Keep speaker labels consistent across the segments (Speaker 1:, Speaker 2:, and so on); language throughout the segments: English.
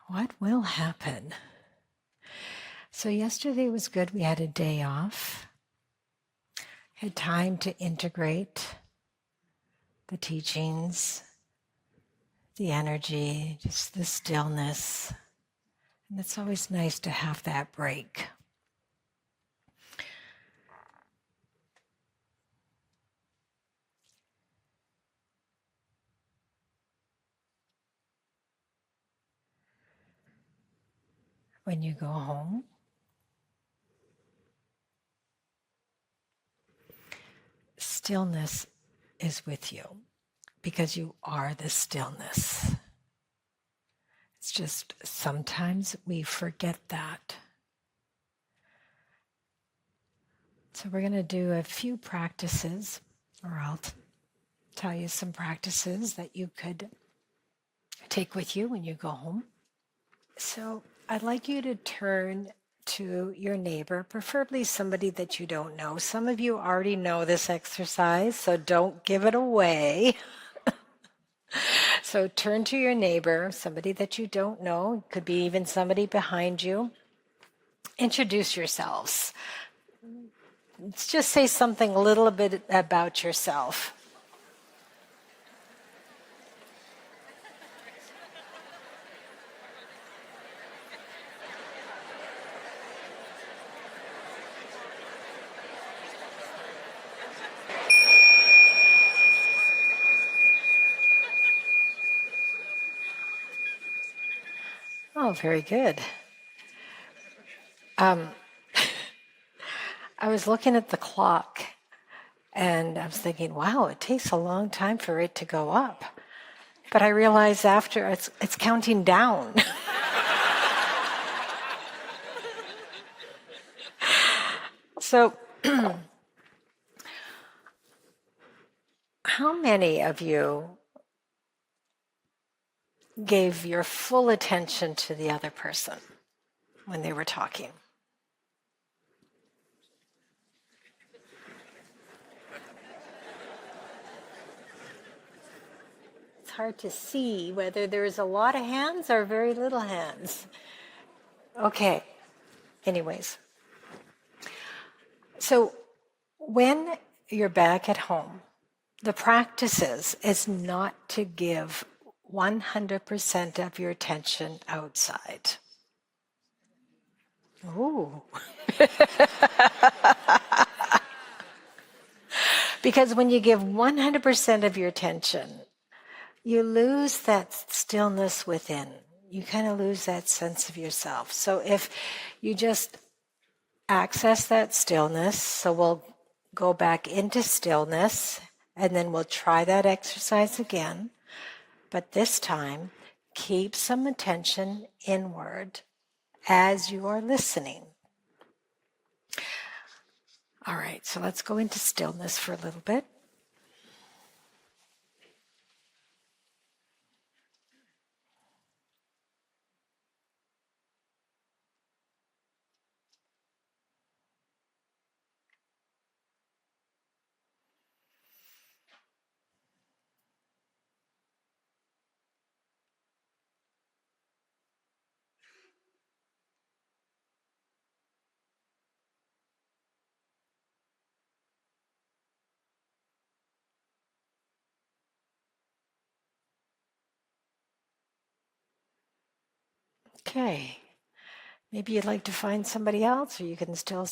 Speaker 1: What will happen? So yesterday was good. We had a day off. Had time to integrate the teachings, the energy, just the stillness. And it's always nice to have that break. When you go home, stillness is with you because you are the stillness. It's just sometimes we forget that. So we're going to do a few practices, or I'll tell you some practices that you could take with you when you go home. So I'd like you to turn to your neighbor, preferably somebody that you don't know. Some of you already know this exercise, so don't give it away. So turn to your neighbor, somebody that you don't know. It could be even somebody behind you. Introduce yourselves. Let's just say something a little bit about yourself. Oh, very good. I was looking at the clock and I was thinking, wow, it takes a long time for it to go up. But I realized after it's counting down. So how many of you gave your full attention to the other person when they were talking? It's hard to see whether there's a lot of hands or very little hands. Okay. Anyways. So when you're back at home, the practice is not to give 100% of your attention outside. Ooh. Because when you give 100% of your attention, you lose that stillness within. You kind of lose that sense of yourself. So if you just access that stillness, so we'll go back into stillness, and then we'll try that exercise again. But this time, keep some attention inward as you are listening. All right, so let's go into stillness for a little bit. Okay, maybe you'd like to find somebody else, or you can still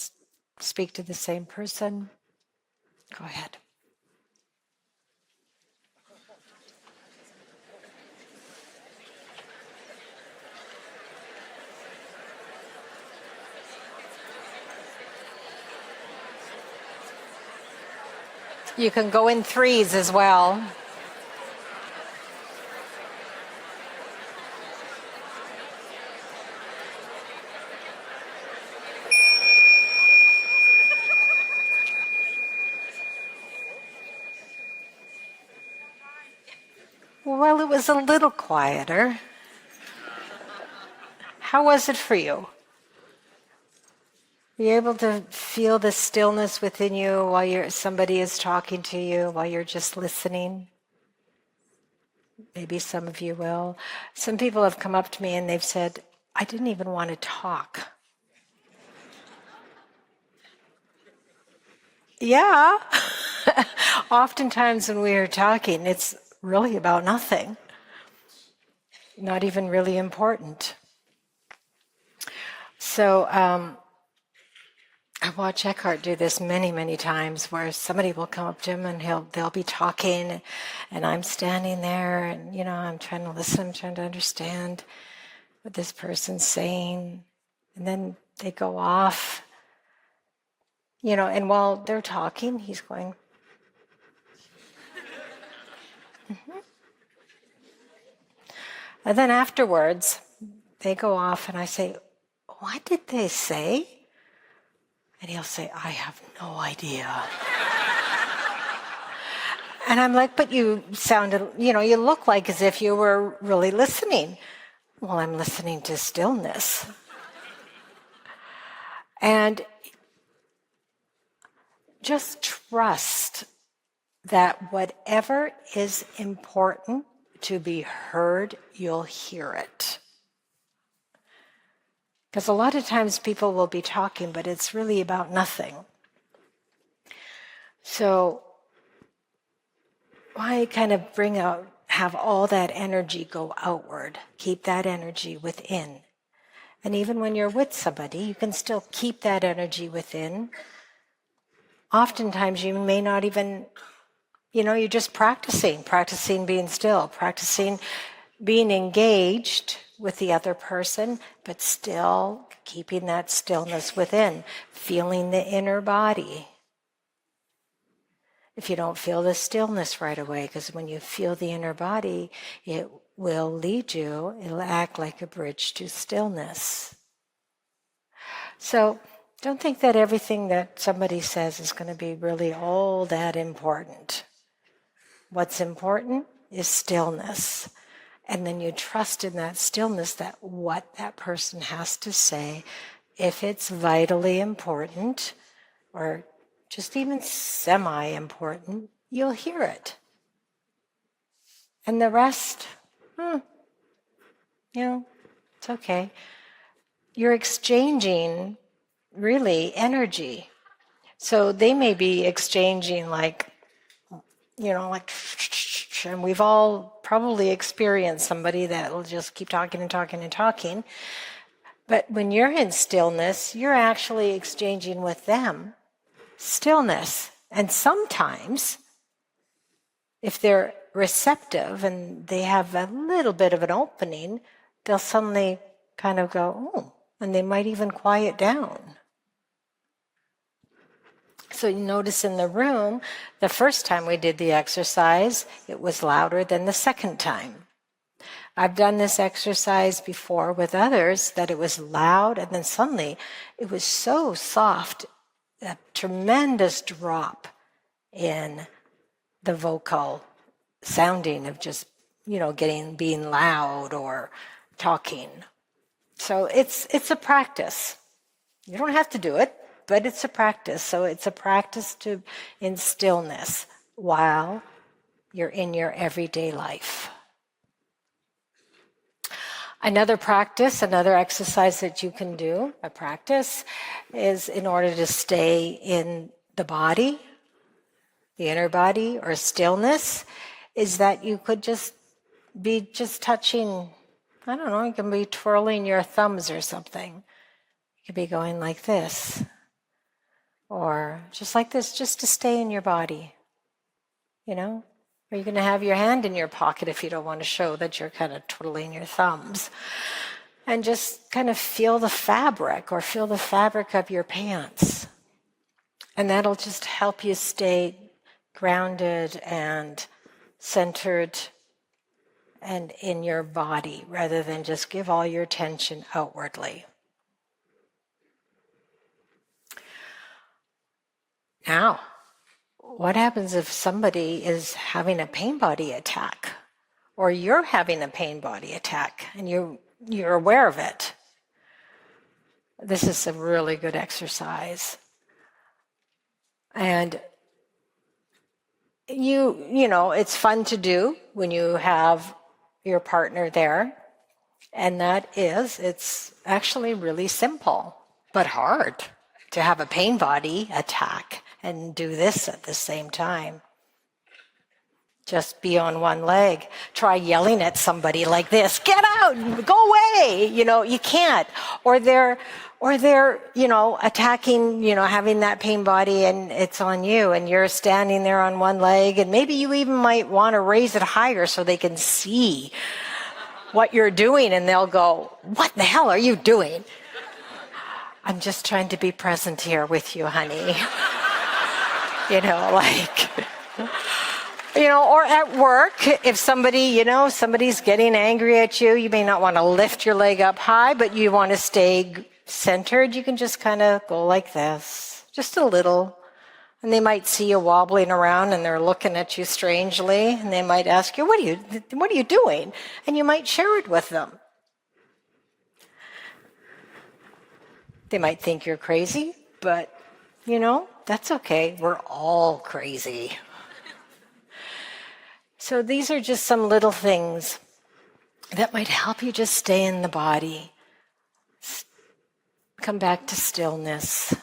Speaker 1: speak to the same person. Go ahead. You can go in threes as well. Well, it was a little quieter. How was it for you? Were you able to feel the stillness within you while somebody is talking to you, while you're just listening? Maybe some of you will. Some people have come up to me and they've said, I didn't even want to talk. Yeah. Oftentimes when we are talking, it's really about nothing. Not even really important. So I watch Eckhart do this many, many times, where somebody will come up to him and they'll be talking, and I'm standing there, and I'm trying to listen, I'm trying to understand what this person's saying, and then they go off, and while they're talking, he's going. Mm-hmm. And then afterwards, they go off, and I say, "What did they say?" And he'll say, "I have no idea." And I'm like, "But you sounded, you look like as if you were really listening." Well, I'm listening to stillness. And just trust that whatever is important to be heard, you'll hear it. Because a lot of times people will be talking, but it's really about nothing. So why kind of have all that energy go outward? Keep that energy within. And even when you're with somebody, you can still keep that energy within. Oftentimes you may not even, you're just practicing being still, practicing being engaged with the other person, but still keeping that stillness within, feeling the inner body. If you don't feel the stillness right away, because when you feel the inner body, it will lead you, it'll act like a bridge to stillness. So don't think that everything that somebody says is going to be really all that important. What's important is stillness. And then you trust in that stillness that what that person has to say, if it's vitally important or just even semi-important, you'll hear it. And the rest, it's okay. You're exchanging, really, energy. So they may be exchanging like, and we've all probably experienced somebody that will just keep talking and talking and talking. But when you're in stillness, you're actually exchanging with them stillness. And sometimes, if they're receptive and they have a little bit of an opening, they'll suddenly kind of go, oh, and they might even quiet down. So you notice in the room, the first time we did the exercise, it was louder than the second time. I've done this exercise before with others that it was loud and then suddenly it was so soft, a tremendous drop in the vocal sounding of just, being loud or talking. So it's a practice. You don't have to do it, but it's a practice. So it's a practice in stillness while you're in your everyday life. Another exercise that you can do, a practice, is in order to stay in the body, the inner body, or stillness, is that you could just be touching, I don't know, you can be twirling your thumbs or something. You could be going like this, or just like this, just to stay in your body, Or you're going to have your hand in your pocket if you don't want to show that you're kind of twiddling your thumbs. And just kind of feel the fabric of your pants. And that'll just help you stay grounded and centered and in your body rather than just give all your attention outwardly. Now, what happens if somebody is having a pain body attack, or you're having a pain body attack and you're aware of it? This is a really good exercise. And it's fun to do when you have your partner there. And it's actually really simple, but hard to have a pain body attack and do this at the same time. Just be on one leg. Try yelling at somebody like this, get out, go away. You can't. Or they're attacking, having that pain body and it's on you and you're standing there on one leg and maybe you even might want to raise it higher so they can see what you're doing and they'll go, what the hell are you doing? I'm just trying to be present here with you, honey. Or at work, if somebody's getting angry at you, you may not want to lift your leg up high, but you want to stay centered. You can just kind of go like this, just a little. And they might see you wobbling around and they're looking at you strangely and they might ask you, what are you doing? And you might share it with them. They might think you're crazy, but that's okay. We're all crazy. So these are just some little things that might help you just stay in the body. Come back to stillness.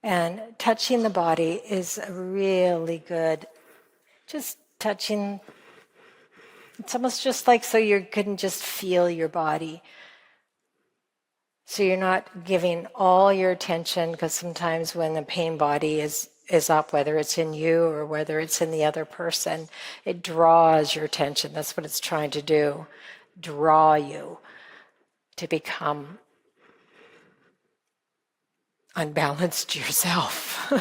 Speaker 1: And touching the body is really good. Just touching, it's almost just like so you can just feel your body. So you're not giving all your attention, because sometimes when the pain body is up, whether it's in you or whether it's in the other person, it draws your attention. That's what it's trying to do, draw you to become unbalanced yourself.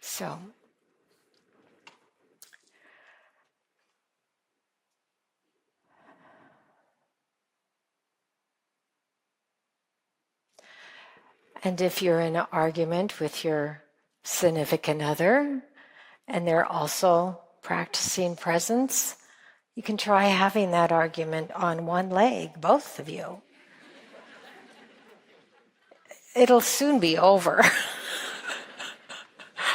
Speaker 1: So, and if you're in an argument with your significant other and they're also practicing presence, you can try having that argument on one leg, both of you. It'll soon be over.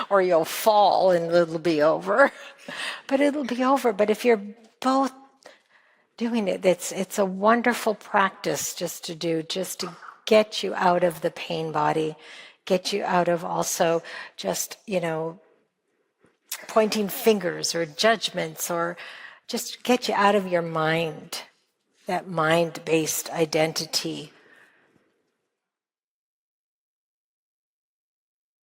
Speaker 1: Or you'll fall and it'll be over. But it'll be over. But if you're both doing it, it's a wonderful practice just to get you out of the pain body, get you out of also just, pointing fingers or judgments, or just get you out of your mind, that mind-based identity